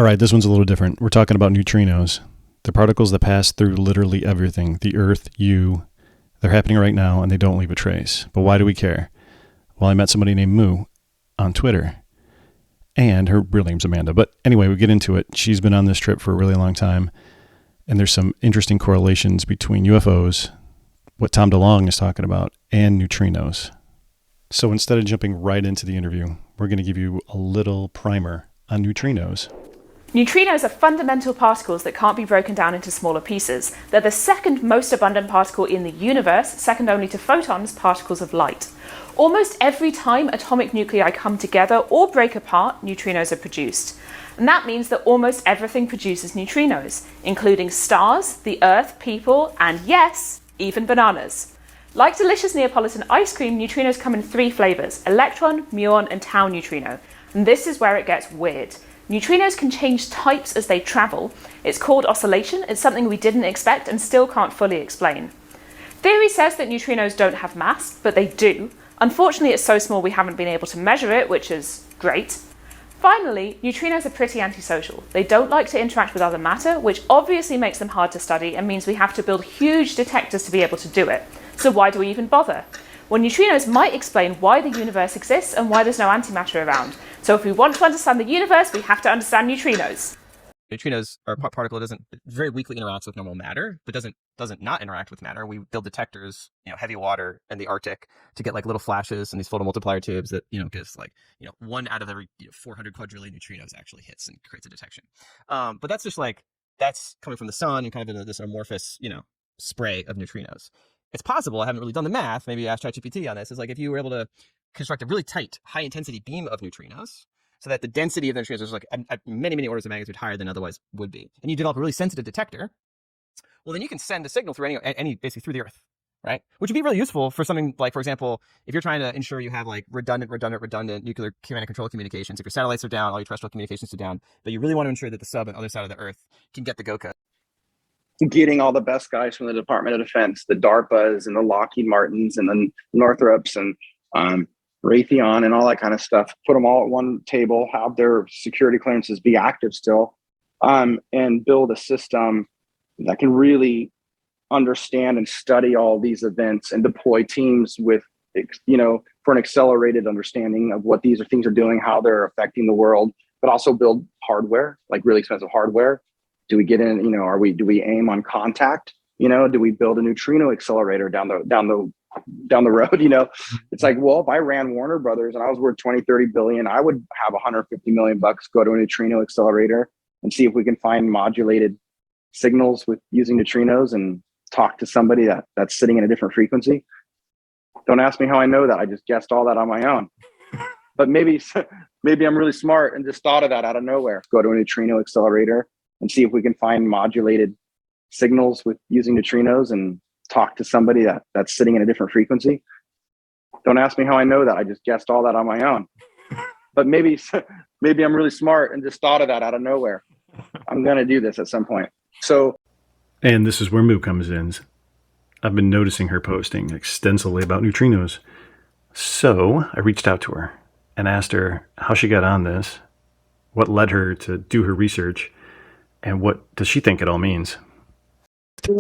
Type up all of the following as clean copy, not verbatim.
right, this one's a little different. We're talking about neutrinos. The particles that pass through literally everything. The Earth, you. They're happening right now, and they don't leave a trace. But why do we care? Well, I met somebody named Moo on Twitter, and her real name's Amanda. But anyway, we get into it. She's been on this trip for a really long time, and there's some interesting correlations between UFOs, what Tom DeLonge is talking about, and neutrinos. So instead of jumping right into the interview, we're going to give you a little primer on neutrinos. Neutrinos are fundamental particles that can't be broken down into smaller pieces. They're the second most abundant particle in the universe, second only to photons, particles of light. Almost every time atomic nuclei come together or break apart, neutrinos are produced. And that means that almost everything produces neutrinos, including stars, the Earth, people, and yes, even bananas. Like delicious Neapolitan ice cream, neutrinos come in 3 flavors: electron, muon, and tau neutrino. And this is where it gets weird. Neutrinos can change types as they travel. It's called oscillation. It's something we didn't expect and still can't fully explain. Theory says that neutrinos don't have mass, but they do. Unfortunately, it's so small we haven't been able to measure it, which is great. Finally, neutrinos are pretty antisocial. They don't like to interact with other matter, which obviously makes them hard to study and means we have to build huge detectors to be able to do it. So why do we even bother? Well, neutrinos might explain why the universe exists and why there's no antimatter around. So if we want to understand the universe, we have to understand neutrinos. Neutrinos are a particle that doesn't very weakly interacts with normal matter, but doesn't not interact with matter. We build detectors, heavy water in the Arctic to get like little flashes and these photomultiplier tubes that, gives like, 1 out of every 400 quadrillion neutrinos actually hits and creates a detection. But that's just like, that's coming from the sun and kind of in this amorphous, spray of neutrinos. It's possible, I haven't really done the math, maybe ask ChatGPT on this, is like if you were able to construct a really tight, high intensity beam of neutrinos, so that the density of the neutrinos is like many, many orders of magnitude higher than otherwise would be, and you develop a really sensitive detector, well, then you can send a signal through any basically through the Earth, right? Which would be really useful for something like, for example, if you're trying to ensure you have like redundant nuclear command and control communications. If your satellites are down, all your terrestrial communications are down, but you really want to ensure that the sub on the other side of the Earth can get the go code. Getting all the best guys from the Department of Defense, the DARPAs and the Lockheed Martins and the Northrops and Raytheon and all that kind of stuff, put them all at one table, have their security clearances be active still, and build a system that can really understand and study all these events and deploy teams with, for an accelerated understanding of what these things are doing, how they're affecting the world, but also build hardware, like really expensive hardware. Do we get in, do we aim on contact? Do we build a neutrino accelerator down the road? It's like, well, if I ran Warner Brothers and I was worth 20, 30 billion, I would have 150 million bucks go to a neutrino accelerator and see if we can find modulated signals with using neutrinos and talk to somebody that's sitting in a different frequency. Don't ask me how I know that. I just guessed all that on my own. But maybe I'm really smart and just thought of that out of nowhere. Go to a neutrino accelerator and see if we can find modulated signals with using neutrinos and talk to somebody that's sitting in a different frequency. Don't ask me how I know that. I just guessed all that on my own. But maybe I'm really smart and just thought of that out of nowhere. I'm going to do this at some point. And this is where Moo comes in. I've been noticing her posting extensively about neutrinos. So I reached out to her and asked her how she got on this, what led her to do her research, and what does she think it all means? Do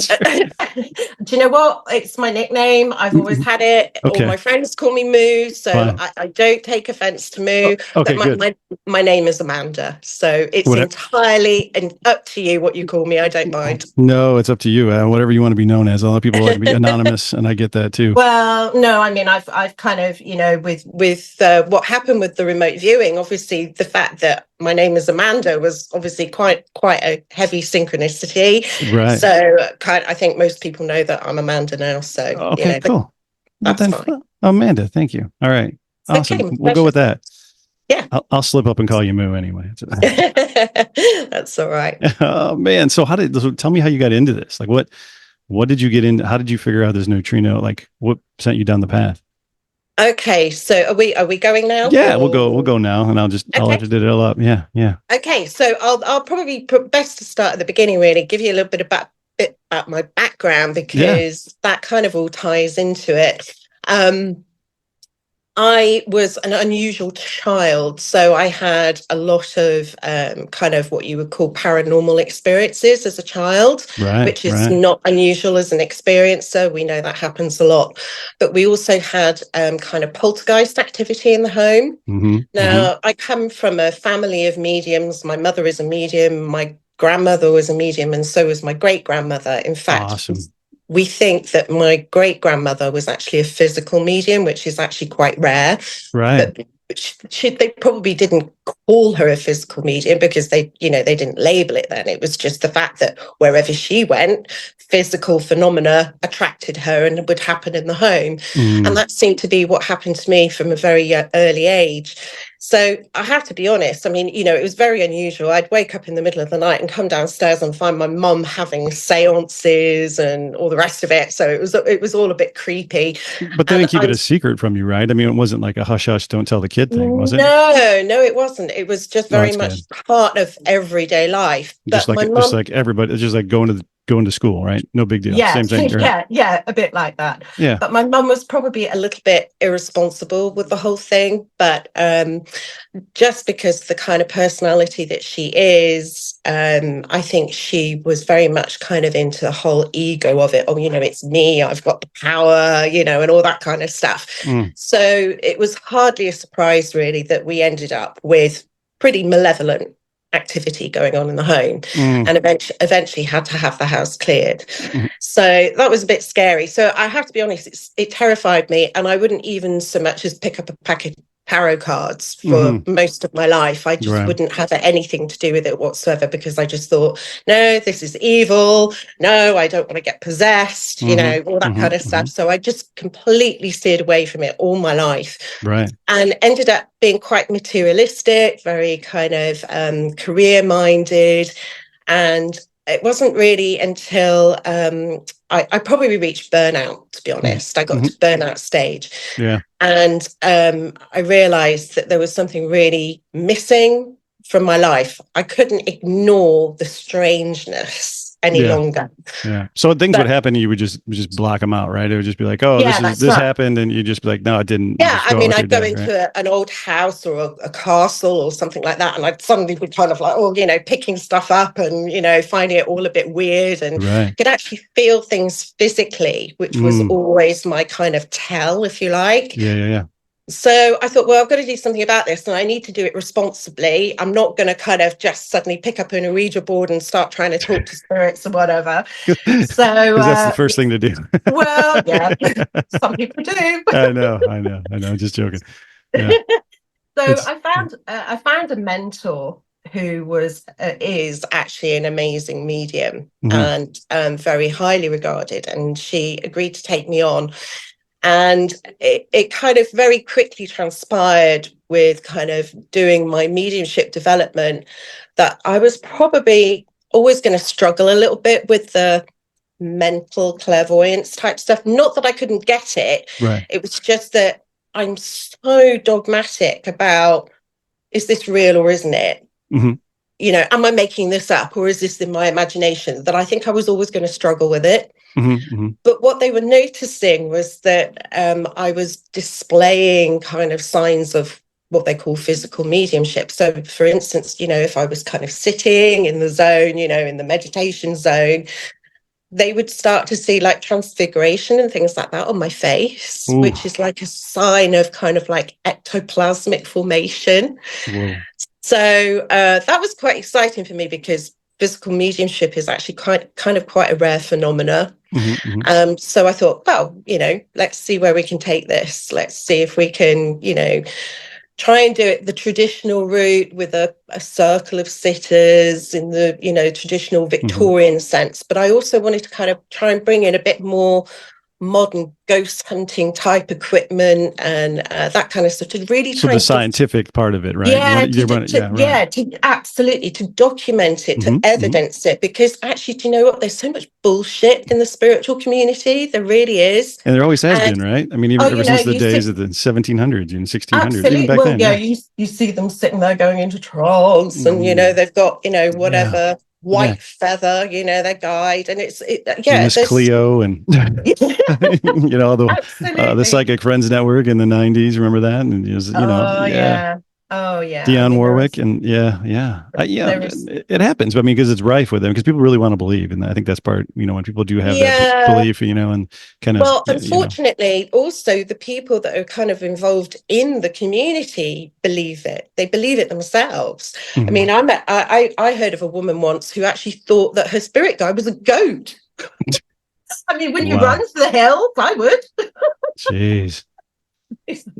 you know what? It's my nickname. I've always had it. Okay. All my friends call me Moo, so I don't take offense to Moo. Okay, but my name is Amanda, so it's entirely up to you what you call me. I don't mind. No, it's up to you. Whatever you want to be known as. A lot of people like to be anonymous, and I get that too. Well, no, I mean, I've kind of, with what happened with the remote viewing, obviously the fact that my name is Amanda was obviously quite a heavy synchronicity. Right. So I think most people know that I'm Amanda now. So okay, cool. That's fine. Amanda, thank you. All right, awesome. Okay, we'll go with that. Yeah, I'll slip up and call you Moo anyway. That's all right. Oh man, so tell me how you got into this? Like, what did you get into? How did you figure out this neutrino? Like, what sent you down the path? Okay, so are we going now? Yeah, we'll go now, and I'll edit it all up. Yeah. Okay, so I'll probably put best to start at the beginning. Really, give you a little bit about my background because that kind of all ties into it. I was an unusual child, so I had a lot of kind of what you would call paranormal experiences as a child, which is not unusual as an experience. So we know that happens a lot. But we also had kind of poltergeist activity in the home. Now, I come from a family of mediums. My mother is a medium. My grandmother was a medium, and so was my great-grandmother. In fact, we think that my great-grandmother was actually a physical medium, which is actually quite rare. Right. But they probably didn't call her a physical medium because they didn't label it then. It was just the fact that wherever she went, physical phenomena attracted her and would happen in the home. And that seemed to be what happened to me from a very early age. So I have to be honest, I mean, it was very unusual. I'd wake up in the middle of the night and come downstairs and find my mum having seances and all the rest of it. So it was all a bit creepy. But they didn't keep it a secret from you, right? I mean, it wasn't like a hush hush, don't tell the kid thing, was it? No, it wasn't. It was just very much part of everyday life. Just like everybody, just like going to school, right? No big deal. Yeah, same thing. Yeah, a bit like that. Yeah. But my mum was probably a little bit irresponsible with the whole thing. But just because the kind of personality that she is, I think she was very much kind of into the whole ego of it. Oh, it's me, I've got the power, and all that kind of stuff. So it was hardly a surprise, really, that we ended up with pretty malevolent activity going on in the home, and eventually had to have the house cleared. So that was a bit scary. So I have to be honest, it terrified me, and I wouldn't even so much as pick up a packet of tarot cards for most of my life. I just wouldn't have anything to do with it whatsoever, because I just thought, no, this is evil. No, I don't want to get possessed, all that kind of stuff. So I just completely steered away from it all my life. Right. And ended up being quite materialistic, very kind of career-minded. And it wasn't really until I probably reached burnout, to be honest. I got to burnout stage. Yeah. And I realized that there was something really missing from my life. I couldn't ignore the strangeness any longer. Yeah. So things would happen, you would just block them out, right? It would just be like, oh, this happened, and you just be like, no, it didn't. Yeah, I mean, I'd go into an old house or a castle or something like that, and I'd suddenly be kind of like, picking stuff up and, finding it all a bit weird, and could actually feel things physically, which was always my kind of tell, if you like. Yeah. So I thought, well, I've got to do something about this, and I need to do it responsibly. I'm not going to kind of just suddenly pick up an Ouija board and start trying to talk to spirits or whatever. So that's the first thing to do. Well, yeah, some people do. I know. Just joking. Yeah. So I found a mentor who is actually an amazing medium and very highly regarded, and she agreed to take me on. And it kind of very quickly transpired with kind of doing my mediumship development that I was probably always going to struggle a little bit with the mental clairvoyance type stuff. Not that I couldn't get it. Right. It was just that I'm so dogmatic about, is this real or isn't it? Am I making this up, or is this in my imagination? That I think I was always going to struggle with it. But what they were noticing was that I was displaying kind of signs of what they call physical mediumship. So, for instance, if I was kind of sitting in the zone, in the meditation zone, they would start to see like transfiguration and things like that on my face, which is like a sign of kind of like ectoplasmic formation. Whoa. So that was quite exciting for me, because physical mediumship is actually kind of quite a rare phenomena. So I thought, well, let's see where we can take this. Let's see if we can, try and do it the traditional route with a circle of sitters in the, traditional Victorian sense. But I also wanted to kind of try and bring in a bit more modern ghost hunting type equipment and that kind of stuff to really try the scientific part of it, right? Absolutely, to document it, to evidence it, because actually, do you know what, there's so much bullshit in the spiritual community, there really is, and there always has been, right? I mean, even ever since the days of the 1700s and 1600s, even back then. You see them sitting there going into trance, and they've got whatever white feather, their guide, and Miss Cleo and the Psychic Friends Network in the 90s. Remember that? And it was, Oh yeah, Dionne Warwick, and it happens. But I mean, because it's rife with them, because people really want to believe, and I think that's part. When people do have that belief, and kind of. Well, unfortunately, also the people that are kind of involved in the community believe it. They believe it themselves. Mm-hmm. I mean, I heard of a woman once who actually thought that her spirit guide was a goat. I mean, when you run to the hills, I would. Jeez.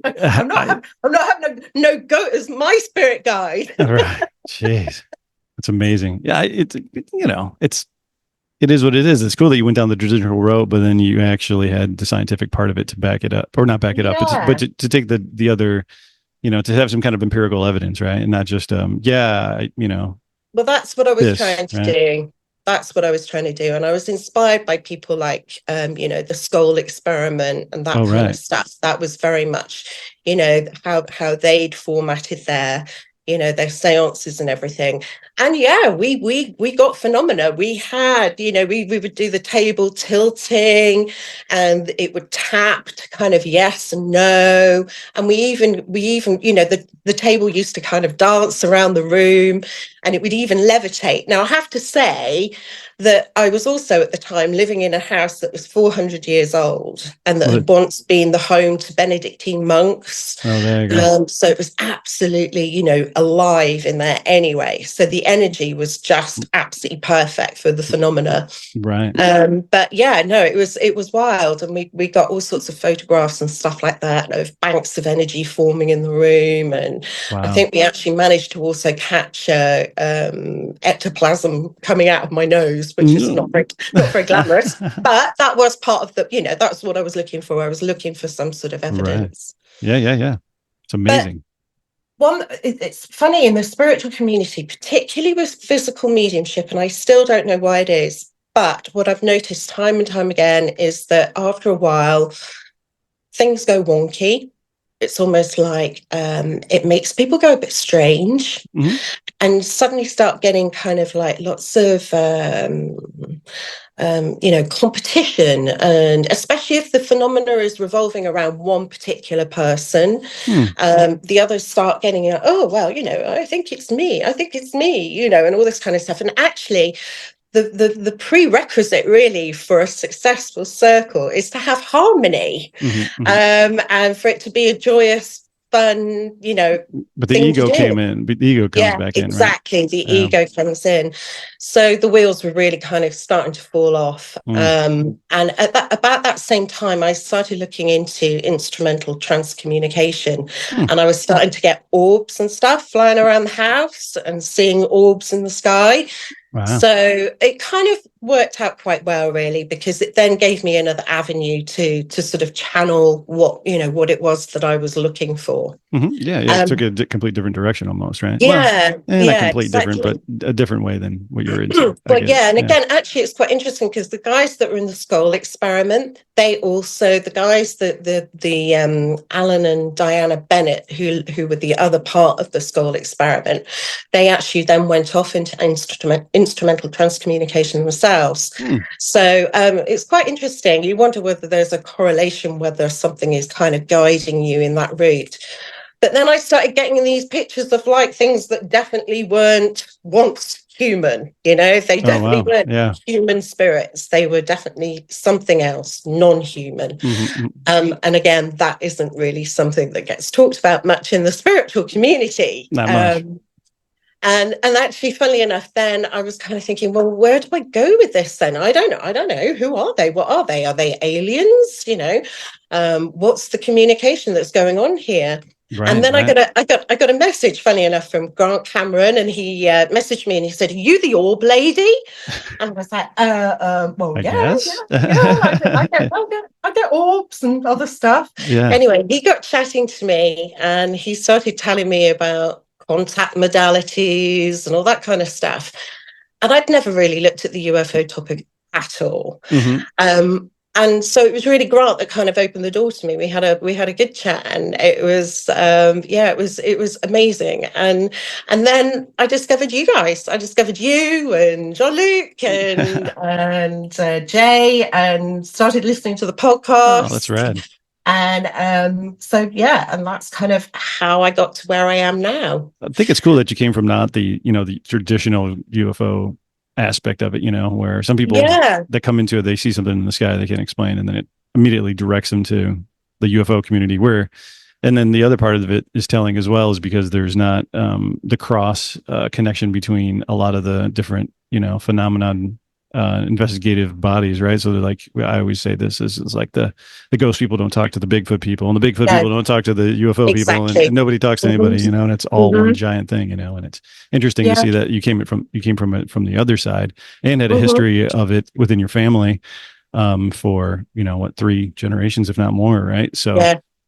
I'm not having no goat as my spirit guide. Right. Jeez. That's amazing. Yeah, it is what it is. It's cool that you went down the traditional road, but then you actually had the scientific part of it to back it up, or not back it up, but to take the other, to have some kind of empirical evidence, right? And not just Well, that's what I was trying to do. That's what I was trying to do. And I was inspired by people like, the skull experiment and that kind of stuff. That was very much, how they'd formatted their seances and everything. And we got phenomena. We had, we would do the table tilting, and it would tap to kind of yes and no. And we even, the table used to kind of dance around the room, and it would even levitate. Now, I have to say that I was also at the time living in a house that was 400 years old, and that had once been the home to Benedictine monks. Oh, there you go. So it was absolutely, alive in there anyway. So the energy was just absolutely perfect for the phenomena. Right. But yeah, no, it was wild. And we got all sorts of photographs and stuff like that of banks of energy forming in the room. And I think we actually managed to also catch ectoplasm coming out of my nose, which is not very glamorous. But that was part of that's what I was looking for. I was looking for some sort of evidence. Right. Yeah. It's amazing. It's funny in the spiritual community, particularly with physical mediumship, and I still don't know why it is, but what I've noticed time and time again is that after a while, things go wonky. It's almost like it makes people go a bit strange, mm-hmm. and suddenly start getting kind of like lots of competition, and especially if the phenomena is revolving around one particular person, the others start getting, I think it's me, and all this kind of stuff. And actually, the prerequisite really for a successful circle is to have harmony, and for it to be a joyous, fun, but the ego came in. The ego comes back in, right? Exactly. The ego comes in. So the wheels were really kind of starting to fall off. And at about that same time, I started looking into instrumental transcommunication, and I was starting to get orbs and stuff flying around the house and seeing orbs in the sky. Wow. So it kind of worked out quite well, really, because it then gave me another avenue to sort of channel what it was that I was looking for. Mm-hmm. Yeah, it took a complete different direction almost, right? Yeah, not complete different, but a different way than what you're into. But again, actually, it's quite interesting because the guys that were in the skull experiment, they also, the guys that the Alan and Diana Bennett, who were the other part of the skull experiment, they actually then went off into instrumental transcommunication themselves. So it's quite interesting. You wonder whether there's a correlation, whether something is kind of guiding you in that route. But then I started getting these pictures of like things that definitely weren't once human, they definitely weren't human spirits. They were definitely something else, non-human. And again, that isn't really something that gets talked about much in the spiritual community. Not much. And actually, funnily enough, then I was kind of thinking, well, where do I go with this then? I don't know. Who are they? What are they? Are they aliens? What's the communication that's going on here? Right, and then I got a message, funny enough, from Grant Cameron, and he messaged me and he said, "Are you the orb lady?" And I was like, well, I guess. I get orbs and other stuff. Yeah. Anyway, he got chatting to me and he started telling me about contact modalities and all that kind of stuff. And I'd never really looked at the UFO topic at all. And so it was really Grant that kind of opened the door to me. We had a good chat, and it was it was amazing. And then I discovered you guys. I discovered you and Jean-Luc and Jay, and started listening to the podcast. Oh, that's rad. And so and that's kind of how I got to where I am now. I think it's cool that you came from not the the traditional UFO aspect of it, where some people that come into it, they see something in the sky they can't explain, and then it immediately directs them to the UFO community. And then the other part of it is telling as well, is because there's not the cross connection between a lot of the different phenomenon investigative bodies, right? So they're like, I always say this is like the ghost people don't talk to the Bigfoot people, and the Bigfoot people don't talk to the UFO people, and nobody talks to anybody, and it's all one giant thing, and it's interesting to see that you came from the other side and had a history of it within your family for 3 generations, if not more, right? So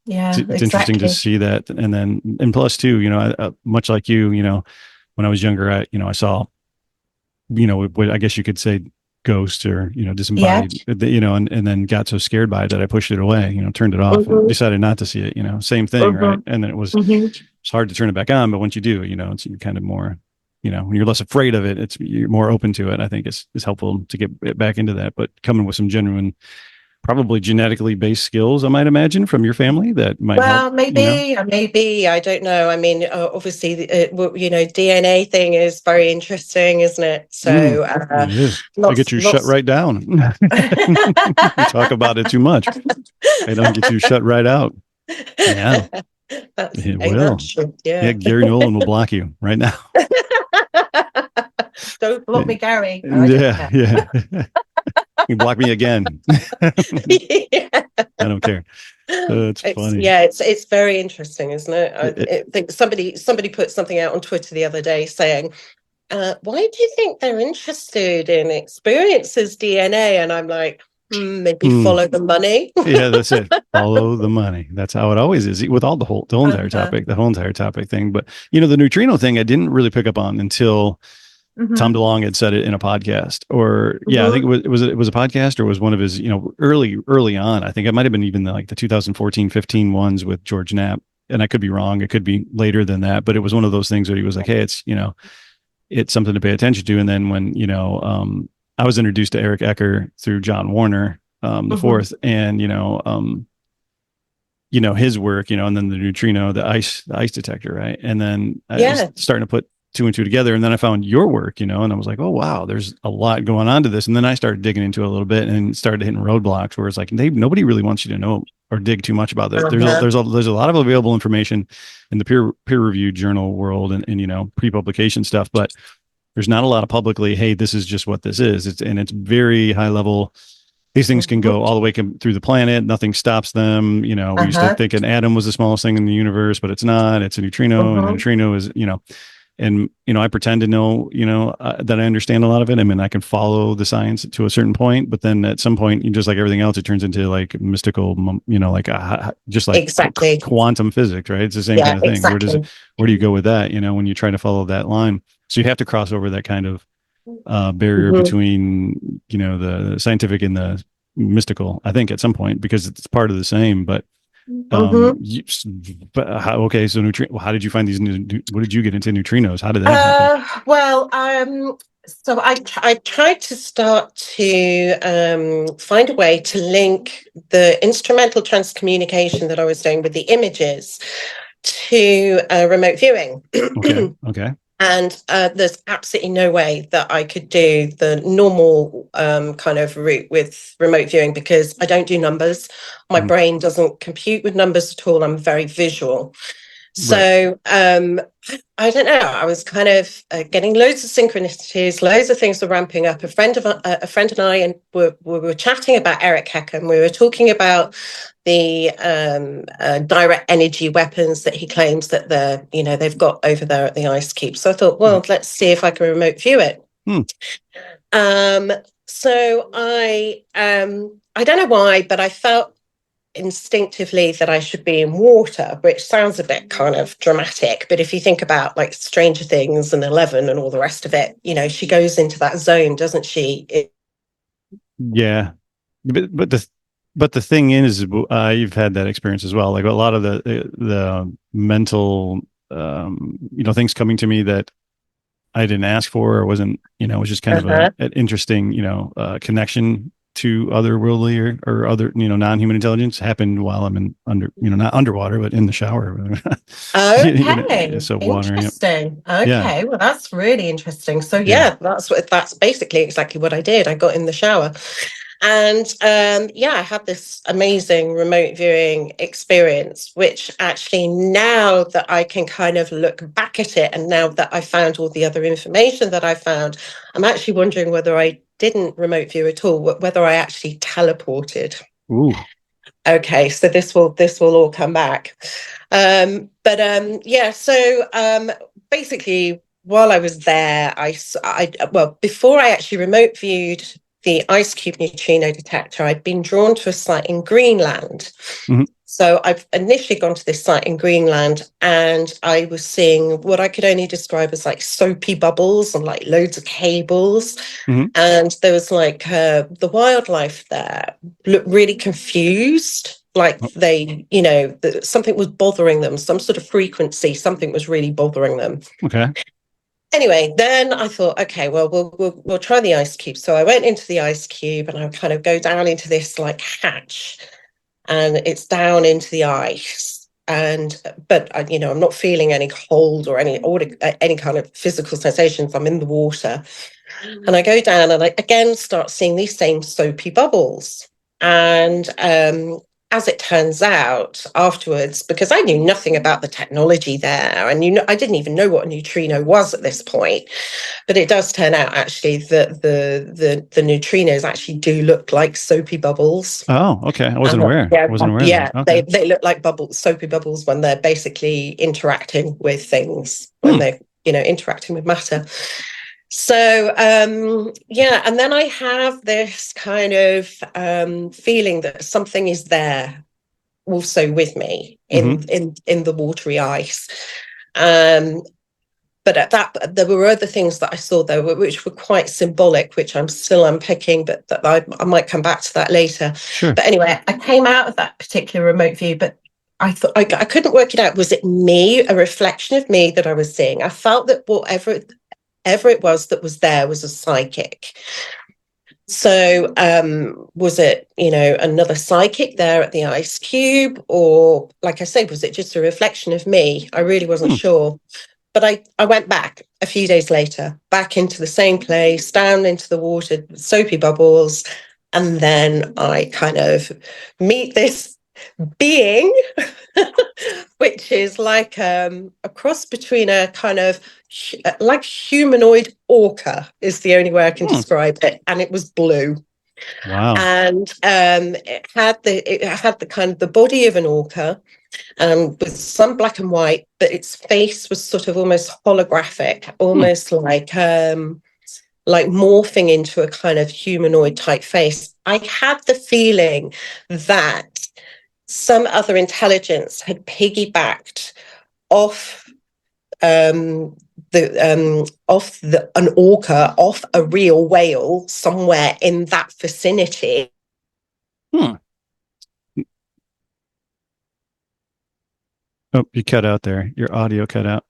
it's interesting to see that. And plus too, much like you, when I was younger, I saw what I guess you could say ghosts or disembodied, and then got so scared by it that I pushed it away, turned it off, and decided not to see it, same thing, right? And then it was it's hard to turn it back on, but once you do, it's kind of more, when you're less afraid of it, you're more open to it. I think it's helpful to get back into that, but coming with some genuine, probably genetically based skills, I might imagine, from your family that might help. Maybe I don't know. I mean, obviously DNA thing is very interesting, isn't it? So it is. They get you shut right down. You talk about it too much, they don't get you shut right out. It will. Gary Nolan will block you right now. Don't block me, Gary. Yeah. You block me again. I don't care. It's funny. It's very interesting, isn't it? I think somebody put something out on Twitter the other day saying, why do you think they're interested in experiences DNA? And I'm like, maybe follow the money. Yeah, that's it. Follow the money. That's how it always is with all the whole entire topic thing. But the neutrino thing, I didn't really pick up on until Tom DeLonge had said it in a podcast, or I think it was a podcast, or it was one of his, early on. I think it might have been even like the 2014-15 ones with George Knapp, and I could be wrong. It could be later than that, but it was one of those things where he was like, "Hey, it's something to pay attention to." And then when I was introduced to Eric Ecker through John Warner, the fourth, and his work, and then the neutrino, the ice detector, right? And then I was starting to put 2 and 2 together, and then I found your work, and I was like, oh wow, there's a lot going on to this. And then I started digging into it a little bit and started hitting roadblocks where it's like nobody really wants you to know or dig too much about this. There's a lot of available information in the peer reviewed journal world and pre-publication stuff, but there's not a lot of publicly, hey, this is just what this is. It's very high level. These things can go all the way through the planet. Nothing stops them. We used to think an atom was the smallest thing in the universe, but it's not. It's a neutrino, and a neutrino is, and I pretend to know, that I understand a lot of it. I mean, I can follow the science to a certain point, but then at some point, just like everything else, it turns into like mystical, just like quantum physics, right? It's the same kind of thing. Exactly. Where do you go with that? When you try to follow that line, so you have to cross over that kind of barrier between, the scientific and the mystical, I think, at some point, because it's part of the same, but so how did you find these what did you get into neutrinos? How did that happen? So I tried to start to find a way to link the instrumental transcommunication that I was doing with the images to remote viewing. Okay. And there's absolutely no way that I could do the normal kind of route with remote viewing, because I don't do numbers. My brain doesn't compute with numbers at all. I'm very visual. So I don't know. I was kind of getting loads of synchronicities, loads of things were ramping up. A friend and I were chatting about Eric Hecker, and we were talking about the direct energy weapons that he claims that they've got over there at the Ice Cube. So I thought, well, let's see if I can remote view it. So I don't know why, but I felt instinctively that I should be in water, which sounds a bit kind of dramatic, but if you think about like Stranger Things and 11 and all the rest of it, she goes into that zone, doesn't she? Yeah. but the thing is, you've had that experience as well. Like a lot of the mental, things coming to me that I didn't ask for or wasn't, it was just kind of an interesting, connection to otherworldly or other, non-human intelligence happened while I'm not underwater, but in the shower. Okay. So water. Interesting. Yeah. Okay. Yeah. Well, that's really interesting. So Yeah. that's basically exactly what I did. I got in the shower. And I had this amazing remote viewing experience, which actually, now that I can kind of look back at it, and now that I found all the other information that I found, I'm actually wondering whether I didn't remote view at all, whether I actually teleported. Ooh. Okay, so this will all come back. So basically, while I was there, before I actually remote viewed the ice cube neutrino detector, I'd been drawn to a site in Greenland. Mm-hmm. So I've initially gone to this site in Greenland, and I was seeing what I could only describe as like soapy bubbles and like loads of cables. Mm-hmm. And there was like the wildlife there looked really confused. Like they, something was bothering them, some sort of frequency, something was really bothering them. Okay. Anyway, then I thought, okay, well, we'll try the ice cube. So I went into the ice cube, and I kind of go down into this like hatch, and it's down into the ice. But I'm not feeling any cold or any kind of physical sensations. I'm in the water, and I go down, and I again start seeing these same soapy bubbles. And as it turns out afterwards, because I knew nothing about the technology there, and I didn't even know what a neutrino was at this point, but it does turn out actually that the neutrinos actually do look like soapy bubbles. Oh, okay. I wasn't aware. Okay. They look like soapy bubbles when they're basically interacting with things, when they're interacting with matter. So, and then I have this kind of feeling that something is there also with me in the watery ice. But at that, there were other things that I saw there which were quite symbolic, which I'm still unpicking, but that I might come back to that later. Sure. But anyway, I came out of that particular remote view, but I thought I couldn't work it out. Was it me, a reflection of me that I was seeing? I felt that whatever it was that was there was a psychic. So was it, another psychic there at the ice cube? Or, like I said, was it just a reflection of me? I really wasn't sure. But I went back a few days later, back into the same place, down into the water, soapy bubbles. And then I kind of meet this being, which is like a cross between a kind of like humanoid orca is the only way I can describe it. And it was blue. Wow. And it had the kind of the body of an orca, with some black and white, but its face was sort of almost holographic, almost like morphing into a kind of humanoid type face. I had the feeling that some other intelligence had piggybacked off an orca, off a real whale somewhere in that vicinity. Oh, you cut out there. Your audio cut out.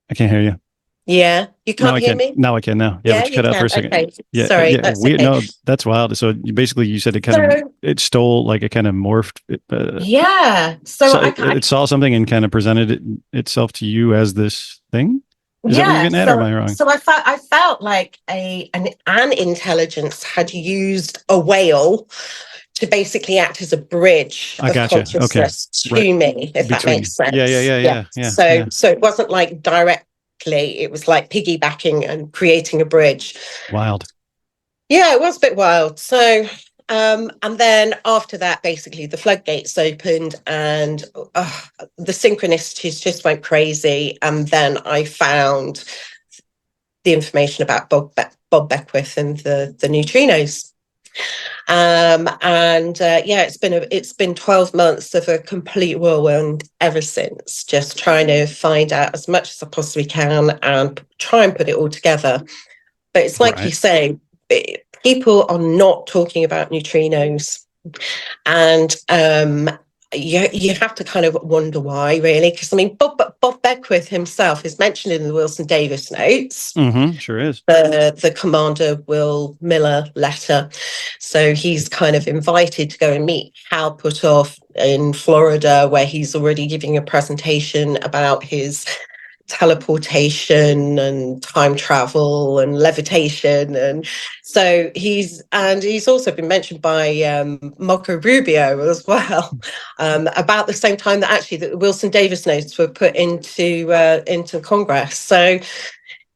I can't hear you. Yeah, you can't hear me? Now I can now. Yeah, but you cut out for a second. Okay. Yeah, sorry. Yeah, that's okay. No, that's wild. So you said it stole, like it kind of morphed. So it saw something and kind of presented itself to you as this thing. Is that what you're getting at, or am I wrong? So I felt like an intelligence had used a whale to basically act as a bridge of consciousness to me, if that makes sense. Yeah. So it wasn't like directly, it was like piggybacking and creating a bridge. Wild. Yeah, it was a bit wild. So and then after that, basically the floodgates opened, and the synchronicities just went crazy. And then I found the information about Bob Beckwith and the neutrinos. It's been 12 months of a complete whirlwind ever since, just trying to find out as much as I possibly can and try and put it all together. But it's like you say, people are not talking about neutrinos. And you have to kind of wonder why, really, because I mean, Bob Beckwith himself is mentioned in the Wilson Davis notes. Sure is. The Commander Will Miller letter. So he's kind of invited to go and meet Hal Puthoff in Florida, where he's already giving a presentation about his teleportation and time travel and levitation, and so he's also been mentioned by Marco Rubio as well, about the same time that actually the Wilson Davis notes were put into Congress. So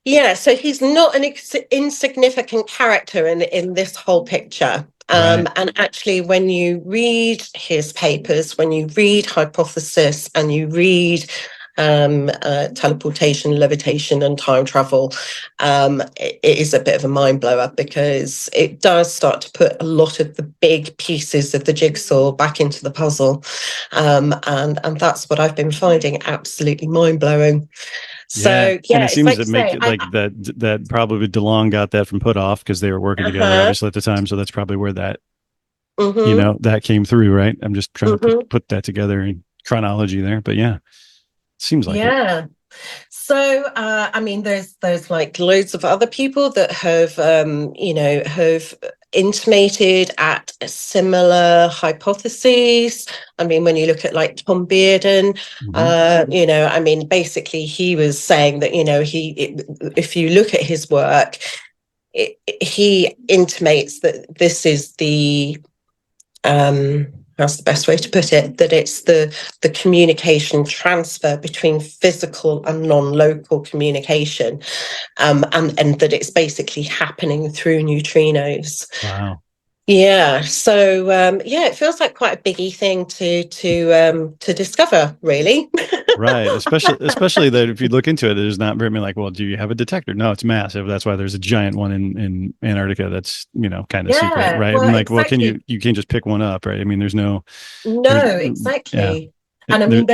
yeah, so he's not an insignificant character in this whole picture. Right. And actually, when you read his papers, when you read Hypothesis, and you read teleportation, levitation, and time travel, it is a bit of a mind blower, because it does start to put a lot of the big pieces of the jigsaw back into the puzzle, and that's what I've been finding absolutely mind blowing. So yeah, and it seems like to make it like that probably DeLonge got that from Puthoff, because they were working together obviously at the time, so that's probably where that that came through, right? I'm just trying to put that together in chronology there, but yeah, seems like it. So I mean, there's like loads of other people that have have intimated at similar hypotheses. I mean, when you look at like Tom Bearden, I mean, basically he was saying that if you look at his work, he intimates that this is the how's the best way to put it, that it's the communication transfer between physical and non-local communication, and that it's basically happening through neutrinos. Wow. Yeah, so it feels like quite a biggie thing to discover, really. Right, especially that if you look into it, there's not very many like, well, do you have a detector? No, it's massive. That's why there's a giant one in Antarctica that's kind of secret, right? Well, and like, exactly. well, you can't just pick one up, right? I mean, there's exactly. And I mean,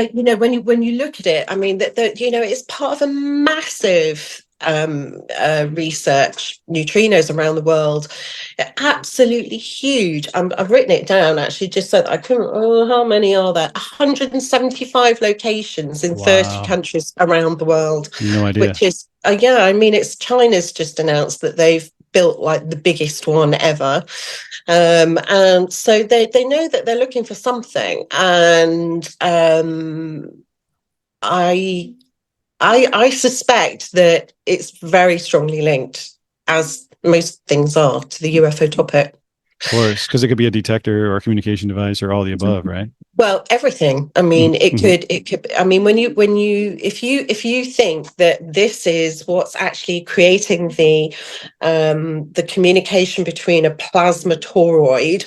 when you look at it, I mean that it's part of a massive research, neutrinos around the world. They're absolutely huge. I've written it down actually, just so that I couldn't. How many are there? 175 locations in 30 countries around the world. No idea. Which is I mean, it's China's just announced that they've built like the biggest one ever, and so they know that they're looking for something, and I suspect that it's very strongly linked, as most things are, to the UFO topic. Of course, because it could be a detector or a communication device or all the above, right? Well, everything. I mean, it could. I mean, if you think that this is what's actually creating the communication between a plasma toroid,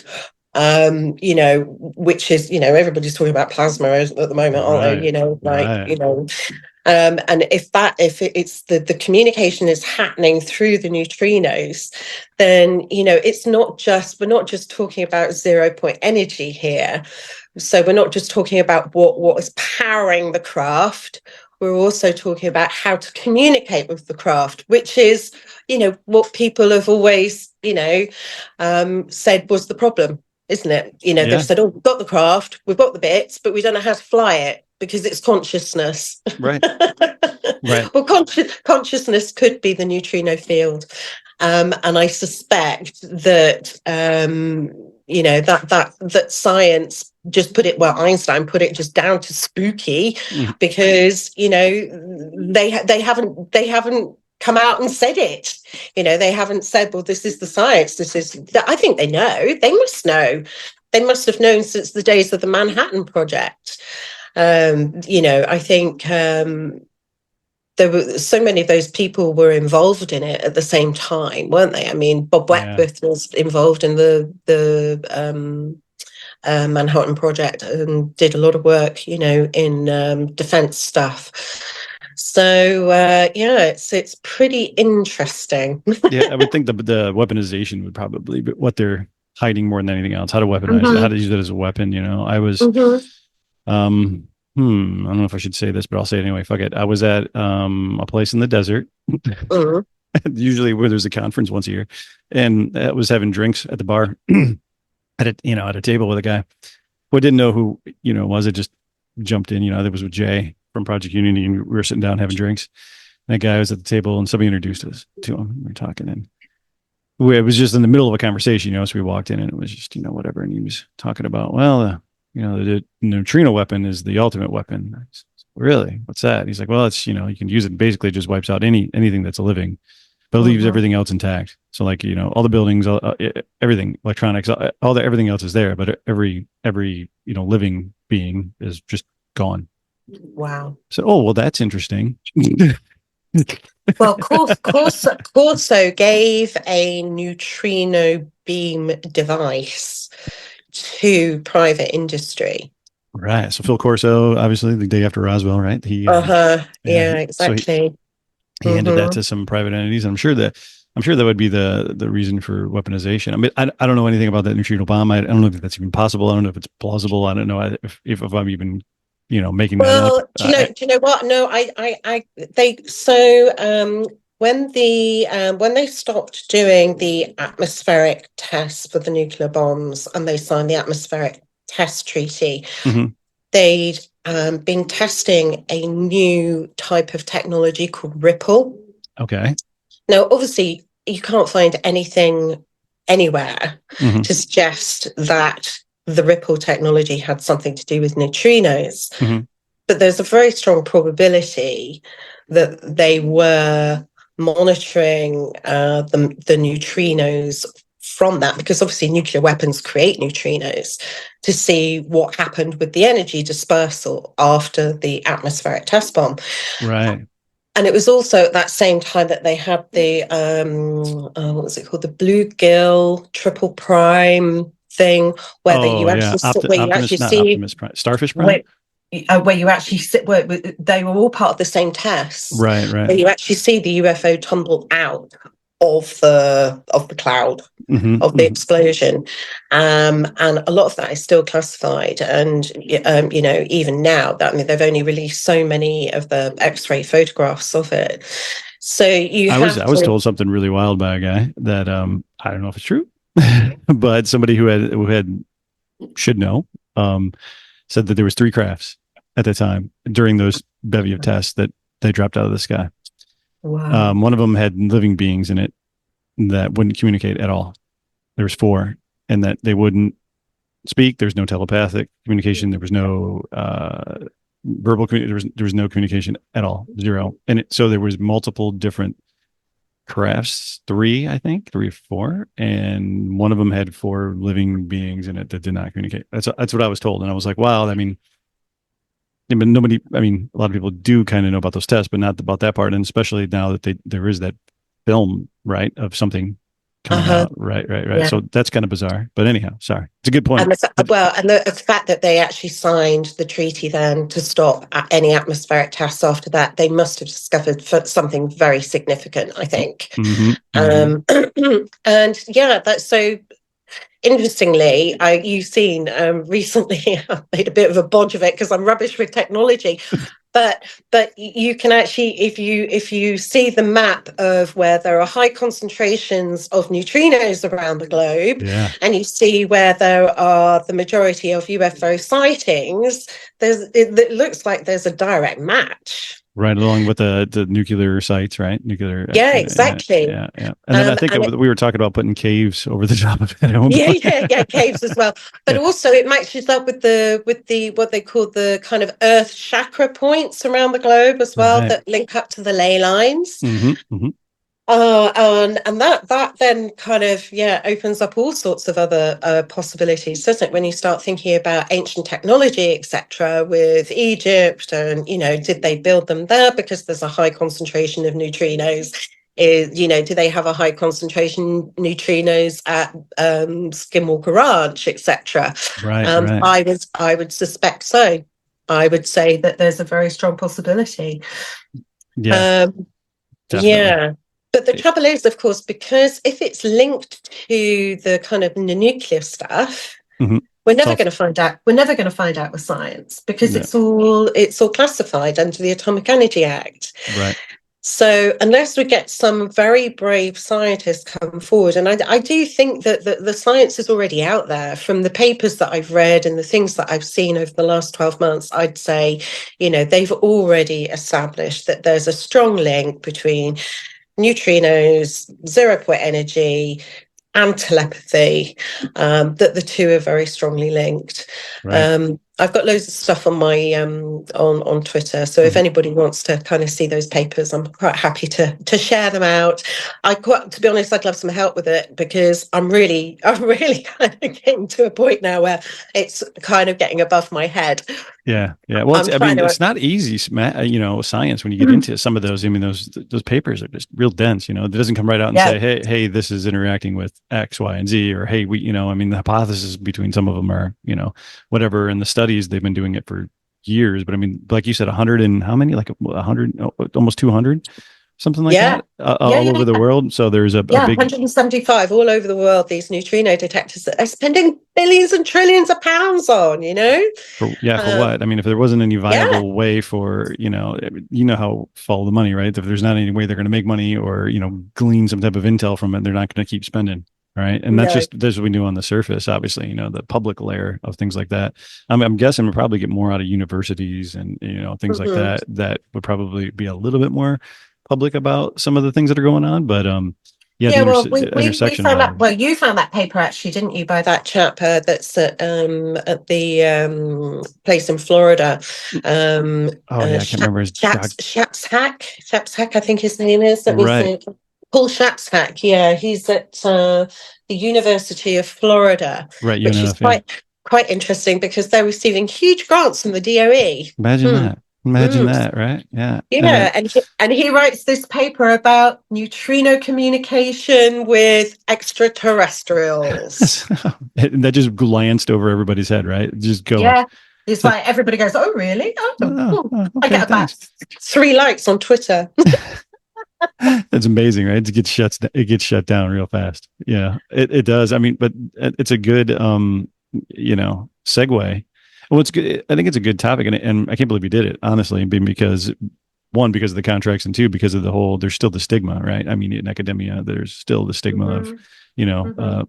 which is, everybody's talking about plasma at the moment, aren't they? And if it's the communication is happening through the neutrinos, then we're not just talking about 0 point energy here. So we're not just talking about what is powering the craft. We're also talking about how to communicate with the craft, which is what people have always said was the problem, isn't it? They've said, oh, we've got the craft, we've got the bits, but we don't know how to fly it, because it's consciousness. Right. Well, consciousness could be the neutrino field. And I suspect that, that science just Einstein put it just down to spooky, because, they haven't come out and said it. They haven't said, well, this is the science. I think they know. They must know. They must have known since the days of the Manhattan Project. I think there were so many of those people were involved in it at the same time, weren't they? I mean, Bob Beckwith was involved in the Manhattan Project and did a lot of work, in defense stuff. So it's pretty interesting. I would think the weaponization would probably be what they're hiding more than anything else. How to weaponize it, how to use it as a weapon. I was I don't know if I should say this, but I'll say it anyway. Fuck it. I was at a place in the desert usually where there's a conference once a year, and I was having drinks at the bar at a table with a guy who I didn't know who was. It just jumped in. It was with Jay from Project Unity, and we were sitting down having drinks. And that guy was at the table, and somebody introduced us to him. We were talking, and it was just in the middle of a conversation, so we walked in, and it was just whatever, and he was talking about, well, the neutrino weapon is the ultimate weapon. I said, really? What's that? He's like, well, it's you can use it. Basically, it just wipes out anything that's living, but leaves everything else intact. So like all the buildings, everything, electronics, everything else is there, but every living being is just gone. Wow. So well, that's interesting. Well, Corso gave a neutrino beam device to private industry. Right. So Phil Corso, obviously the day after Roswell, right? Yeah, exactly. So he handed that to some private entities. I'm sure that would be the reason for weaponization. I mean, I don't know anything about that neutrino bomb. I don't know if that's even possible. I don't know if it's plausible. I don't know if I'm even making that up. Well, do you know what? No, when they stopped doing the atmospheric tests for the nuclear bombs and they signed the atmospheric test treaty, they'd been testing a new type of technology called Ripple. Okay. Now, obviously, you can't find anything anywhere to suggest that the Ripple technology had something to do with neutrinos. But there's a very strong probability that they were monitoring the neutrinos from that, because obviously nuclear weapons create neutrinos, to see what happened with the energy dispersal after the atmospheric test bomb. Right. And it was also at that same time that they had the what was it called, the bluegill triple prime thing, where you actually see Optimus Prime, Starfish Prime, where you actually sit, where they were all part of the same test, right? Where you actually see the UFO tumble out of the cloud of the explosion, and a lot of that is still classified. And even now, they've only released so many of the X-ray photographs of it. So I was told something really wild by a guy that I don't know if it's true, but somebody who should know said that there was 3 crafts at the time during those bevy of tests that they dropped out of the sky. Wow. One of them had living beings in it that wouldn't communicate at all. There was 4, and that they wouldn't speak. There's no telepathic communication. There was no verbal communication. There was no communication at all. 0. And so there was multiple different crafts, 3 or 4, and one of them had 4 living beings in it that did not communicate. That's what I was told, and I was like, wow. I mean, but nobody. I mean, a lot of people do kind of know about those tests, but not about that part. And especially now that there is that film, right, of something coming out, right. Yeah. So that's kind of bizarre. But anyhow, sorry, it's a good point. And the fact that they actually signed the treaty then to stop any atmospheric tests after that, they must have discovered something very significant, I think. And yeah, that's so. Interestingly, you've seen recently, I made a bit of a bodge of it because I'm rubbish with technology, but you can actually, if you see the map of where there are high concentrations of neutrinos around the globe, and you see where there are the majority of UFO sightings, it looks like there's a direct match. Right, along with the nuclear sites, right? Nuclear. Yeah, exactly. Yeah. And then I think we were talking about putting caves over the top of it. Yeah, caves as well. But also it matches up with the what they call the kind of Earth chakra points around the globe as well, that link up to the ley lines. And that then kind of opens up all sorts of other possibilities, doesn't it? When you start thinking about ancient technology, etc., with Egypt, and did they build them there because there's a high concentration of neutrinos? Do they have a high concentration neutrinos at Skinwalker Ranch, etc.? Right. I would suspect so. I would say that there's a very strong possibility. Yeah. Yeah. But the trouble is, of course, because if it's linked to the kind of the nuclear stuff, we're never going to find out. We're never going to find out with science, because it's all classified under the Atomic Energy Act. Right. So unless we get some very brave scientists come forward, and I do think that the science is already out there from the papers that I've read and the things that I've seen over the last 12 months, I'd say, they've already established that there's a strong link between neutrinos, 0-point energy, and telepathy, that the two are very strongly linked. Right. I've got loads of stuff on my on Twitter, so if anybody wants to kind of see those papers, I'm quite happy to share them out. To be honest, I'd love some help with it, because I'm really kind of getting to a point now where it's kind of getting above my head. Yeah. Well, it's not easy, science when you get into some of those. I mean, those papers are just real dense. It doesn't come right out and say, hey, this is interacting with X, Y, and Z, or hey, the hypothesis between some of them are, whatever. In the studies, they've been doing it for years. But I mean, like you said, 100 and how many? Like 100, almost 200. Something like that, all over the world. So there's a big 175 all over the world. These neutrino detectors that are spending billions and trillions of pounds on, For what? I mean, if there wasn't any viable way for, how follow the money, right? If there's not any way they're going to make money or, glean some type of intel from it, they're not going to keep spending. Right. And that's what we do on the surface, obviously, the public layer of things like that. I'm guessing we'll probably get more out of universities and, things like that would probably be a little bit more public about some of the things that are going on, but we found that. Well, you found that paper actually, didn't you, by that chap that's at the place in Florida. I can't remember his Shapshack, I think his name is. Let me see. Paul Shapshack. Yeah, he's at the University of Florida, right? Which is quite interesting, because they're receiving huge grants from the DOE. Imagine that. Imagine that, right? Yeah. And he writes this paper about neutrino communication with extraterrestrials. That just glanced over everybody's head, right? Just go. Yeah. It's like everybody goes, "Oh, really? Okay, I get about 3 likes on Twitter." That's amazing, right? It gets shut down real fast. Yeah, it does. I mean, but it's a good segue. Well, it's good. I think it's a good topic, and I can't believe you did it, honestly, because one, because of the contracts, and two, because of there's still the stigma, right? I mean, in academia, there's still the stigma of,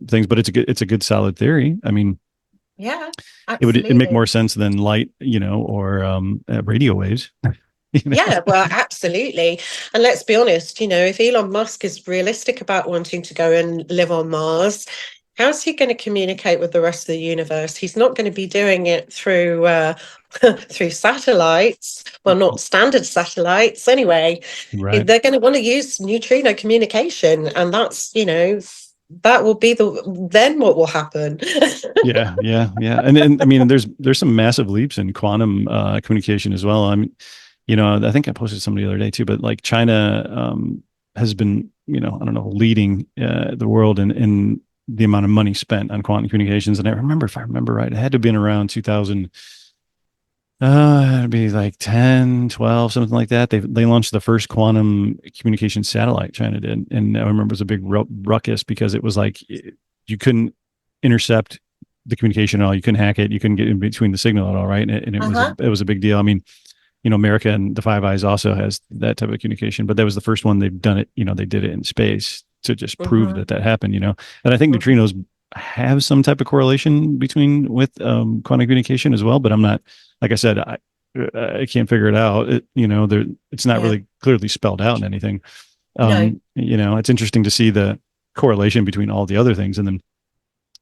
things, but it's a good solid theory. I mean, yeah, it'd make more sense than light, or radio waves. Yeah, well, absolutely. And let's be honest, if Elon Musk is realistic about wanting to go and live on Mars, how's he going to communicate with the rest of the universe? He's not going to be doing it through through satellites. Well, not standard satellites anyway. Right. They're going to want to use neutrino communication, and that's that will be then what will happen. yeah. And I mean, there's some massive leaps in quantum communication as well. I mean, I think I posted something the other day too, but like China has been, I don't know, leading the world in the amount of money spent on quantum communications. And if I remember right, it had to have been around 2000, it'd be like 10, 12, something like that. They launched the first quantum communication satellite, China did. And I remember it was a big ruckus, because it was like, you couldn't intercept the communication at all. You couldn't hack it. You couldn't get in between the signal at all. Right. And it was a big deal. I mean, America and the Five Eyes also has that type of communication, but that was the first one they've done it. They did it in space to just prove that happened, and I think neutrinos have some type of correlation with quantum communication as well, but I'm not, like I said, I can't figure it out. It's not really clearly spelled out in anything. It's interesting to see the correlation between all the other things, and then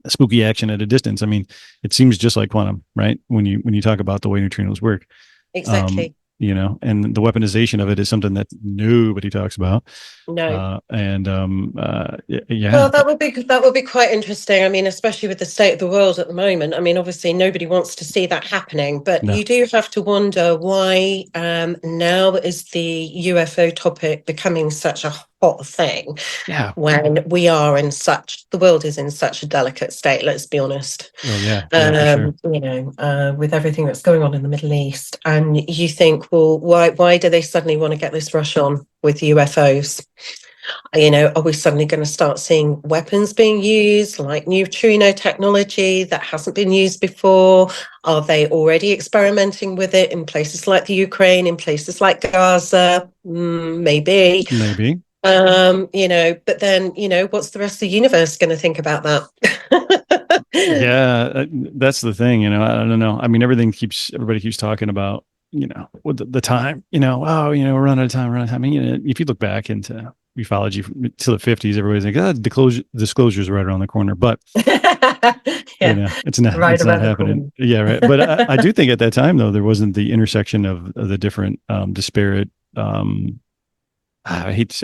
spooky action at a distance. I mean, it seems just like quantum, right? When you talk about the way neutrinos work. Exactly. And the weaponization of it is something that nobody talks about. No. Yeah. Well, that would be quite interesting. I mean, especially with the state of the world at the moment. I mean, obviously nobody wants to see that happening, but you do have to wonder why now is the UFO topic becoming such a hot thing? Yeah. When the world is in such a delicate state, let's be honest. Oh, yeah. For sure. With everything that's going on in the Middle East, and you think, well, why do they suddenly want to get this rush on with UFOs? Are we suddenly going to start seeing weapons being used, like neutrino technology that hasn't been used before? Are they already experimenting with it in places like the Ukraine, in places like Gaza? Maybe. But then, what's the rest of the universe going to think about that? Yeah, that's the thing, I don't know. I mean, everybody keeps talking about, with the time, we're running out of time, I mean, if you look back into ufology to the 50s, everybody's like, disclosure's right around the corner, but it's not happening. Yeah, right. But I do think at that time, though, there wasn't the intersection of the different disparate I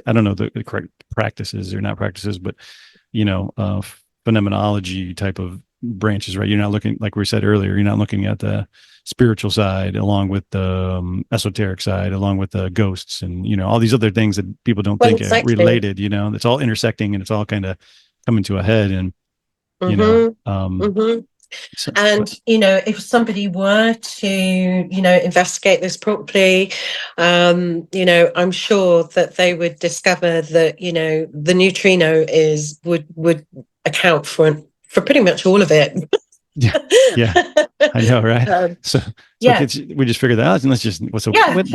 don't know the correct practices or not practices, but phenomenology type of branches, right? You're not looking, like we said earlier, you're not looking at the spiritual side along with the esoteric side, along with the ghosts and all these other things that people don't think are related. It's all intersecting and it's all kind of coming to a head. And if somebody were to investigate this properly, I'm sure that they would discover that the neutrino would account for pretty much all of it. Yeah, I know, right? So we just figured that out, and what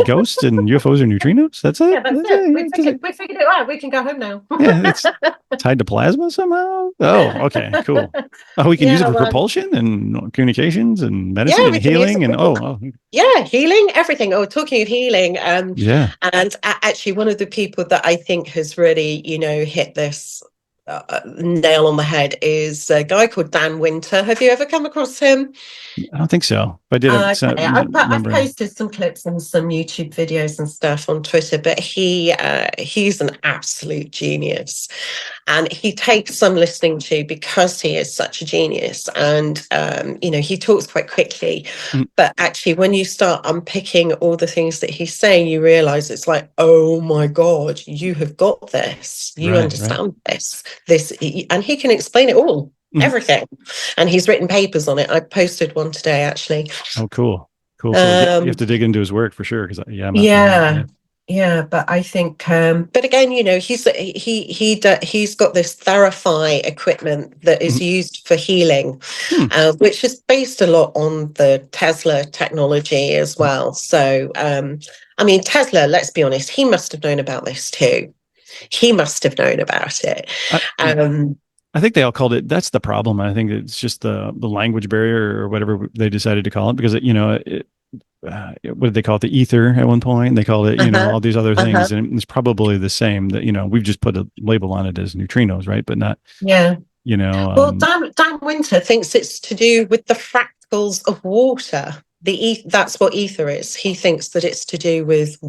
ghosts and UFOs are neutrinos? That's it. Yeah, that's it. We figured it out. We can go home now. Yeah, it's tied to plasma somehow. Oh, okay, cool. Oh, we can use it for propulsion and communications and medicine and healing and healing, everything. Oh, talking of healing, and actually, one of the people that I think has really, hit this nail on the head is a guy called Dan Winter. Have you ever come across him? I don't think so. But I did. I've posted some clips and some YouTube videos and stuff on Twitter, but he's an absolute genius, and he takes some listening to because he is such a genius. And he talks quite quickly, but actually, when you start unpicking all the things that he's saying, you realize it's like, oh my God, you have got this. You understand this, and he can explain it all. Everything, and he's written papers on it. I posted one today, actually. Oh, cool. You have to dig into his work for sure, because but I think, but again, he's got this Therify equipment that is used for healing, which is based a lot on the Tesla technology as well. So, Tesla, let's be honest, he must have known about this too. He must have known about it. I think they all called it. That's the problem. I think it's just the language barrier or whatever they decided to call it, because what did they call it? The ether at one point. They called it, all these other things, and it's probably the same. That we've just put a label on it as neutrinos, right? But not. Yeah. Well, Dan Winter thinks it's to do with the fractals of water. That's what ether is. He thinks that it's to do with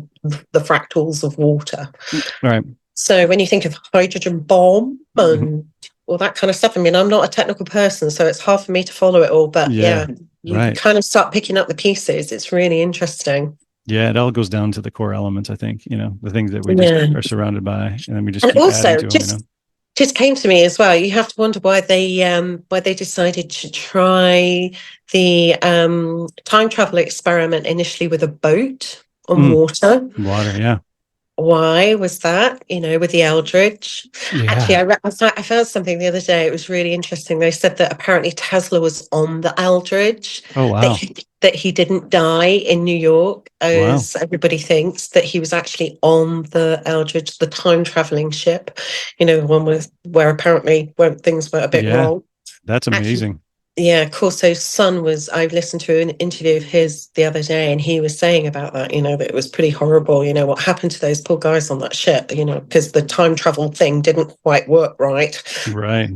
the fractals of water. Right. So when you think of hydrogen bomb and all that kind of stuff, I'm not a technical person, so it's hard for me to follow it all. But you kind of start picking up the pieces. It's really interesting. Yeah, it all goes down to the core elements, I think, the things that we just are surrounded by, and then we just keep also adding to them, just came to me as well. You have to wonder why they decided to try the time travel experiment initially with a boat on water. Yeah. Why was that, with the Eldridge? Yeah. Actually, I found something the other day. It was really interesting. They said that apparently Tesla was on the Eldridge. Oh, wow. That he didn't die in New York, as everybody thinks, that he was actually on the Eldridge, the time-traveling ship, the one where apparently things were a bit wrong. That's amazing. Actually, Corso's son I listened to an interview of his the other day, and he was saying about that, that it was pretty horrible, what happened to those poor guys on that ship, because the time travel thing didn't quite work right. Right.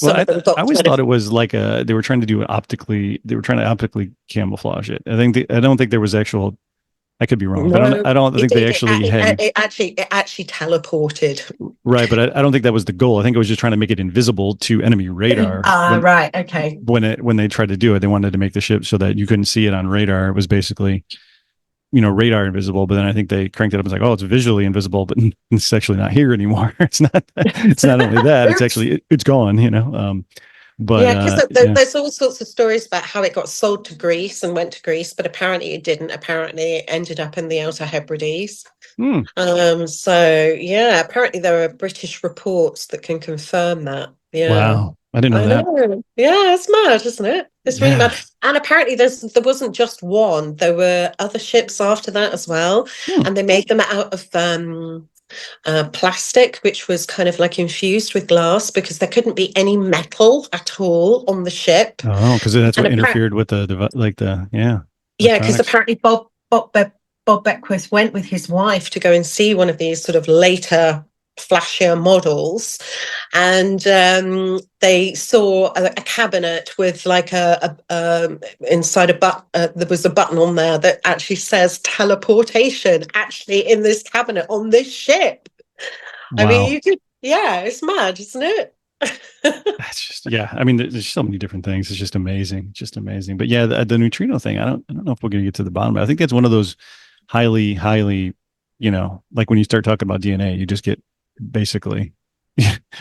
Well, I always thought it was like they were trying to optically camouflage it. I don't think there was actual. I could be wrong, but I don't think they actually had. It actually teleported. Right, but I don't think that was the goal. I think it was just trying to make it invisible to enemy radar. Right, okay. When they tried to do it, they wanted to make the ship so that you couldn't see it on radar. It was basically, radar invisible. But then I think they cranked it up and was like, oh, it's visually invisible, but it's actually not here anymore. It's not only that; it's actually it's gone. But Yeah, because yeah. there's all sorts of stories about how it got sold to Greece and went to Greece, but apparently it didn't. Apparently it ended up in the Outer Hebrides. Hmm. So yeah, apparently there are British reports that can confirm that. Yeah. Wow, I didn't know I that. know. Yeah, it's mad, isn't it? It's really mad. Yeah. And apparently there wasn't just one. There were other ships after that as well. Hmm. And they made them out of plastic, which was kind of like infused with glass because there couldn't be any metal at all on the ship. Oh, because that's And what interfered with the yeah, because electronics. apparently Bob Beckwith went with his wife to go and see one of these sort of later flashier models, and they saw a cabinet with like inside there was a button on there that actually says teleportation actually in this cabinet on this ship. I mean, Wow. yeah, it's mad, isn't it? That's just, yeah. I mean, there's so many different things. It's just amazing, just amazing. But yeah, the neutrino thing. I don't know if we're gonna get to the bottom. But I think that's one of those highly, highly, like when you start talking about DNA, you just get basically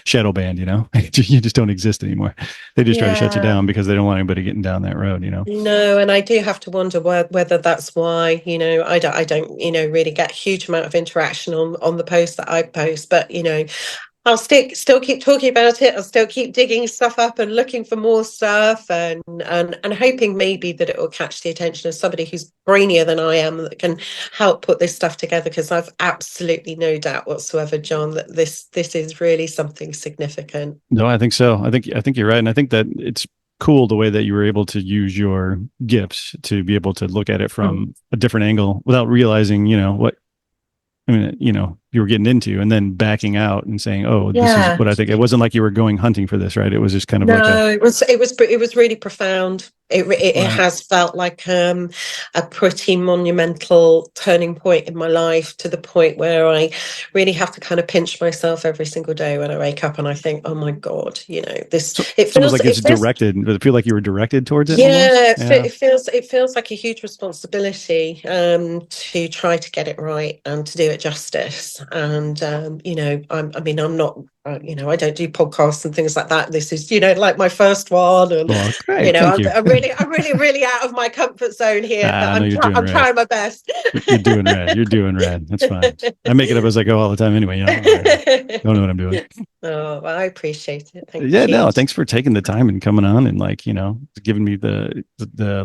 shadow banned. You just don't exist anymore. They just try to shut you Yeah. down because they don't want anybody getting down that road. No, and I do have to wonder whether that's why, I don't, really get a huge amount of interaction on the posts that I post, but I'll still keep talking about it. I'll still keep digging stuff up and looking for more stuff, and hoping maybe that it will catch the attention of somebody who's brainier than I am that can help put this stuff together. Because I've absolutely no doubt whatsoever, John, that this is really something significant. No, I think so. I think you're right, and I think that it's cool the way that you were able to use your gifts to be able to look at it from a different angle without realizing, what I mean, you were getting into, and then backing out and saying, "Oh, this is Yeah. what I think." It wasn't like you were going hunting for this, right? It was just kind of like it was really profound. It right. has felt like a pretty monumental turning point in my life, to the point where I really have to kind of pinch myself every single day when I wake up and I think, oh my God, this, So it it's almost feels, like it's directed. Does it feel like you were directed towards it almost? yeah, Yeah. it feels like a huge responsibility to try to get it right and to do it justice. And I'm not, I don't do podcasts and things like that. This is, like my first one, and Well, great. Thank you. I'm really out of my comfort zone here, but I know you're doing I'm rad. trying my best. You're doing rad. You're doing rad. That's fine. I make it up as I go all the time anyway. Don't know what I'm doing. Oh, well, I appreciate it. Yeah, Thank you. no, thanks for taking the time and coming on and giving me the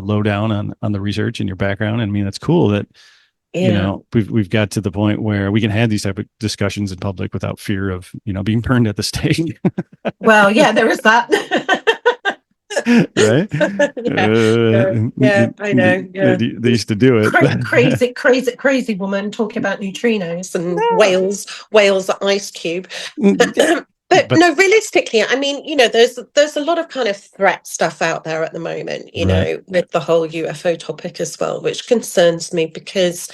lowdown on the research and your background. And I mean, that's cool that Yeah. we've got to the point where we can have these type of discussions in public without fear of being burned at the stake. Well, yeah, there is that. Right? Yeah, I know. Yeah. They used to do it. Crazy woman talking about neutrinos and whales at Ice Cube. But But no, realistically, I mean, there's a lot of kind of threat stuff out there at the moment, right. with the whole UFO topic as well, which concerns me because,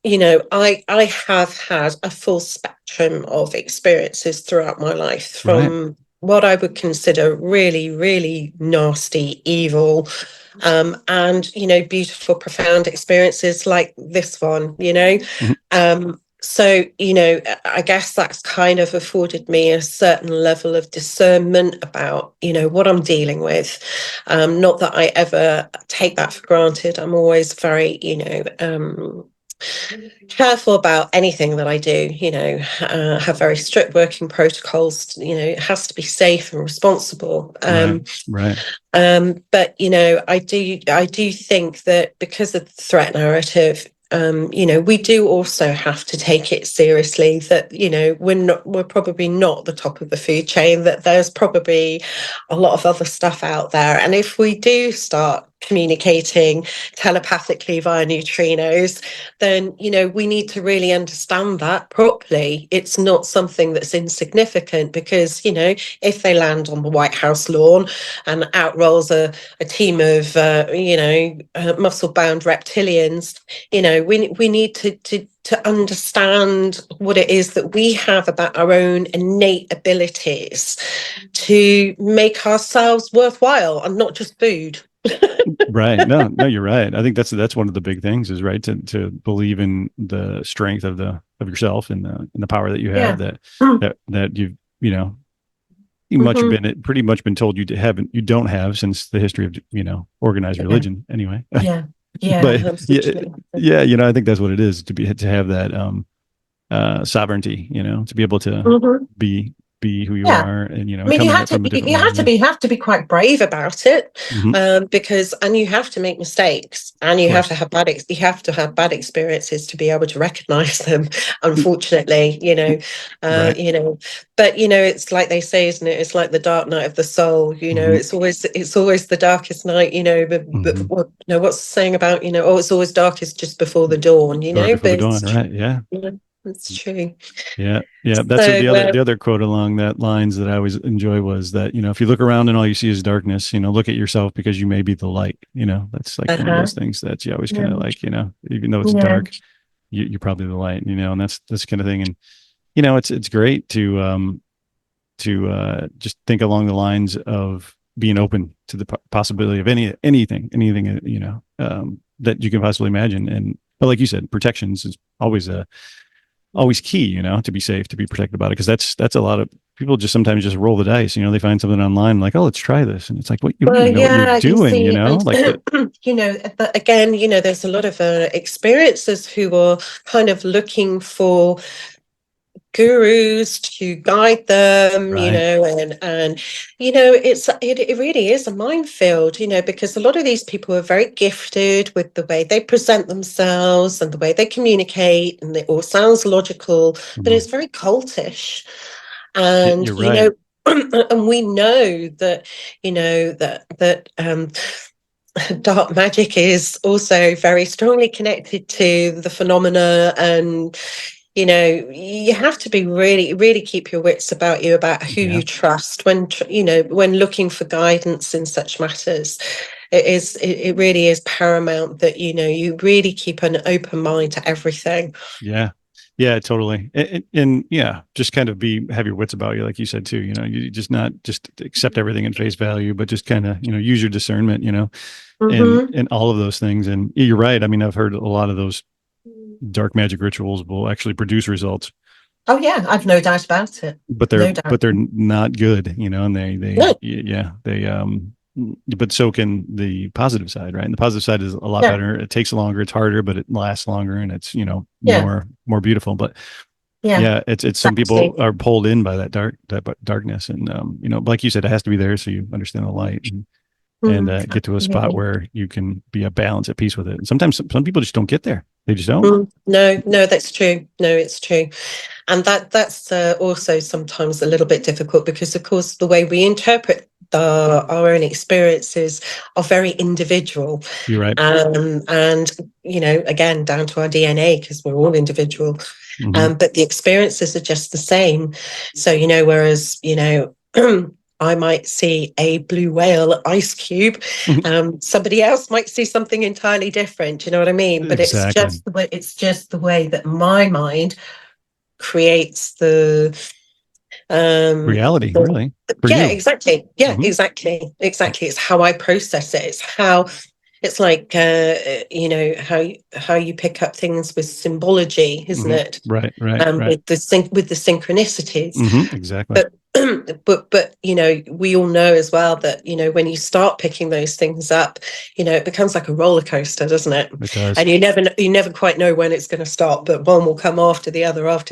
I have had a full spectrum of experiences throughout my life, from what I would consider really, really nasty, evil, and beautiful, profound experiences like this one. Mhm. So, I guess that's kind of afforded me a certain level of discernment about, what I'm dealing with. Not that I ever take that for granted. I'm always very, careful about anything that I do, have very strict working protocols, it has to be safe and responsible. Right. But I do think that because of the threat narrative, we do also have to take it seriously that, we're probably not the top of the food chain, that there's probably a lot of other stuff out there. And if we do start communicating telepathically via neutrinos, then we need to really understand that properly. It's not something that's insignificant, because if they land on the White House lawn and out rolls a team of muscle bound reptilians, we need to understand what it is that we have about our own innate abilities to make ourselves worthwhile and not just food. Right. No, you're right. I think that's one of the big things is right to believe in the strength of yourself and the power that you have, Yeah. that you've, pretty much been told you don't have since the history of organized religion anyway. Yeah, yeah, But unfortunately. yeah, I think that's what it is, to have that sovereignty, to be able to be who you are, and I mean, come at it from a different way. you have to be quite brave about it, because you have to make mistakes, and you have to have bad experiences to be able to recognize them. Unfortunately, Right. but it's like they say, isn't it? It's like the dark night of the soul. It's always the darkest night. But what's the saying about it's always darkest just before the dawn. Or before the But dawn, right? Yeah. It's true. Yeah, yeah. That's what the other quote along that lines that I always enjoy was that if you look around and all you see is darkness, look at yourself, because you may be the light. That's like one of those things that you always kind of like. Even though it's dark, you're probably the light. And that's this kind of thing. And it's great to just think along the lines of being open to the possibility of anything that you can possibly imagine. But like you said, protections is always key, to be safe, to be protected about it. Because that's a lot of people just sometimes just roll the dice. They find something online like, oh, let's try this. And it's like, what you know what you're doing, but again, there's a lot of experiencers who are kind of looking for gurus to guide them, right. and it really is a minefield, because a lot of these people are very gifted with the way they present themselves and the way they communicate, and it all sounds logical, but it's very cultish. And you're right. And we know that dark magic is also very strongly connected to the phenomena, and you have to be really keep your wits about you about who you trust when looking for guidance in such matters. It really is paramount that you really keep an open mind to everything. Yeah, totally. And just kind of have your wits about you, like you said too. You just not just accept everything at face value, but just kind of use your discernment, and all of those things. And you're right. I mean, I've heard a lot of those dark magic rituals will actually produce results. Oh yeah, I've no doubt about it. But they're not good, and but so can the positive side, right? And the positive side is a lot better. It takes longer, it's harder, but it lasts longer, and it's more beautiful. But it's some people are pulled in by that darkness, and like you said, it has to be there so you understand the light. And get to a spot where you can be at balance, at peace with it. And sometimes some people just don't get there. They just don't. No, that's true. No, it's true. And that's also sometimes a little bit difficult, because, of course, the way we interpret our own experiences are very individual. You're right. And again, down to our DNA, because we're all individual. But the experiences are just the same. So, whereas, I might see a blue whale ice cube. Somebody else might see something entirely different. You know what I mean? But exactly. It's just the way that my mind creates the reality, really. Exactly. Yeah, exactly. It's how I process it. It's how. It's like how you pick up things with symbology, isn't it? Right. With the synchronicities. Exactly. But we all know as well that when you start picking those things up, it becomes like a roller coaster, doesn't it? It does. And you never quite know when it's going to stop, but one will come after the other, and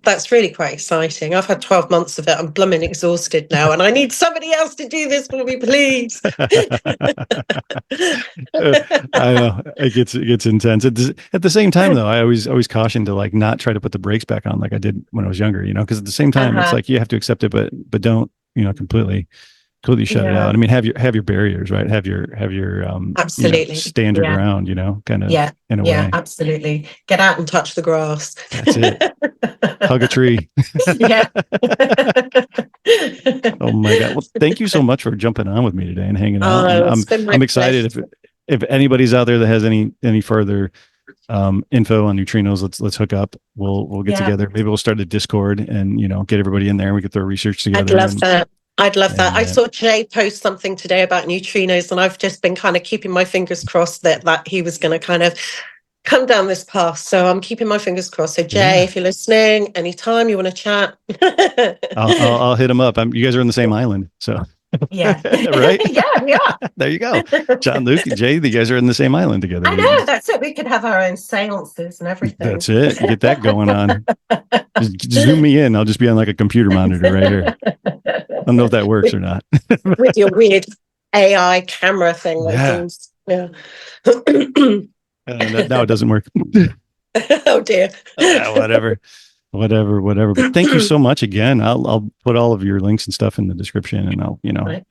that's really quite exciting. I've had 12 months of it. I'm blooming exhausted now, and I need somebody else to do this for me, please. I know it gets intense. At the same time, though, I always caution to not try to put the brakes back on like I did when I was younger. Because at the same time, it's like you have to accept it, but don't completely shut it out. I mean, have your barriers, right? Have your absolutely stand your ground. Kind of in a way. Yeah, absolutely. Get out and touch the grass. That's it. Hug a tree. Oh my God! Well, thank you so much for jumping on with me today and hanging out. I'm excited. If anybody's out there that has any further info on neutrinos, let's hook up. We'll get together. Maybe we'll start a Discord and get everybody in there and we get their research together. I'd love that. I saw Jay post something today about neutrinos, and I've just been kind of keeping my fingers crossed that he was going to kind of come down this path. So I'm keeping my fingers crossed. So Jay, if you're listening, anytime you want to chat, I'll hit him up. You guys are on the same island, so yeah, right? Yeah, we are. There you go. John, Luke, and Jay, you guys are in the same island together. I know, that's it. We could have our own seances and everything. That's it. Get that going on. Just zoom me in. I'll just be on like a computer monitor right here. I don't know if that works or not. With your weird AI camera thing. Yeah. Now it doesn't work. Oh dear. Whatever. But thank you so much again. I'll put all of your links and stuff in the description, and I'll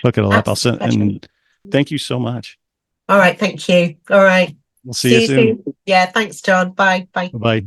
look it all up. I'll send. And thank you so much. All right. Thank you. All right. We'll see you soon. Yeah. Thanks, John. Bye. Bye. Bye.